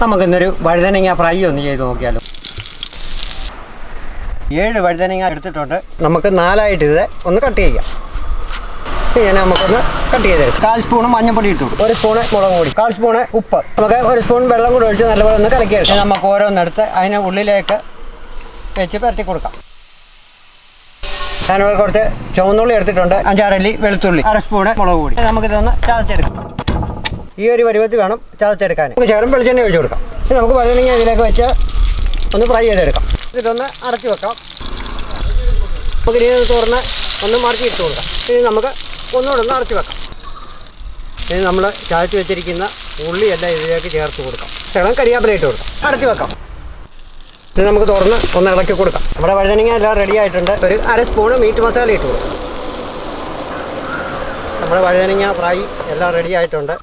നമുക്കിന്നൊരു വഴുതനങ്ങ ഫ്രൈ ഒന്ന് ചെയ്ത് നോക്കിയാലോ. 7 വഴുതനങ്ങ എടുത്തിട്ടുണ്ട്. നമുക്ക് 4ആയിട്ട് ഇത് ഒന്ന് കട്ട് ചെയ്യാം. ഇങ്ങനെ നമുക്കൊന്ന് കട്ട് ചെയ്തെടുക്കാം. 1/4 സ്പൂൺ മഞ്ഞൾപ്പൊടി ഇട്ടു, 1 സ്പൂൺ മുളക് പൊടി, 1/4 സ്പൂൺ ഉപ്പ്, നമുക്ക് 1 സ്പൂൺ വെള്ളം കൂടി ഒഴിച്ച് നല്ലപോലെ ഒന്ന് കലക്കിയെടുക്കാം. നമുക്ക് ഓരോന്നെടുത്ത് അതിന് ഉള്ളിലേക്ക് വെച്ച് പരട്ടി കൊടുക്കാം. ഞാനിവിടെ കുറച്ച് ചുവന്നുള്ളി എടുത്തിട്ടുണ്ട്, 5-6 അല്ലി വെളുത്തുള്ളി, 1/2 സ്പൂൺ മുളക് പൊടി. നമുക്കിതൊന്ന് ചതച്ചെടുക്കാം. ഈ ഒരു പരുവത്തിൽ വേണം ചതച്ചെടുക്കാൻ. നമുക്ക് ശകലം വെളിച്ചെണ്ണ ഒഴിച്ച് കൊടുക്കാം. ഇനി നമുക്ക് വഴുതനങ്ങ ഇതിലേക്ക് വെച്ച് ഒന്ന് ഫ്രൈ ചെയ്തെടുക്കാം. ഇതൊന്ന് അടച്ചു വെക്കാം. നമുക്ക് ഇനി തുറന്ന് ഒന്ന് മറിച്ച് ഇട്ട് കൊടുക്കാം. ഇനി നമുക്ക് ഒന്നുകൂടെ ഒന്ന് അടച്ചു വെക്കാം. ഇനി നമ്മൾ ചതച്ച് വെച്ചിരിക്കുന്ന ഉള്ളിയെല്ലാം ഇതിലേക്ക് ചേർത്ത് കൊടുക്കാം. ശകലം കരിയാപ്പില ഇട്ട് കൊടുക്കാം. അടച്ചു വെക്കാം. ഇത് നമുക്ക് തുറന്ന് ഒന്ന് ഇളക്കി കൊടുക്കാം. നമ്മുടെ വഴുതനങ്ങ എല്ലാം റെഡി ആയിട്ടുണ്ട്. ഒരു 1/2 സ്പൂൺ മീറ്റ് മസാല ഇട്ട് കൊടുക്കാം. നമ്മുടെ വഴുതനങ്ങ ഫ്രൈ എല്ലാം റെഡി ആയിട്ടുണ്ട്.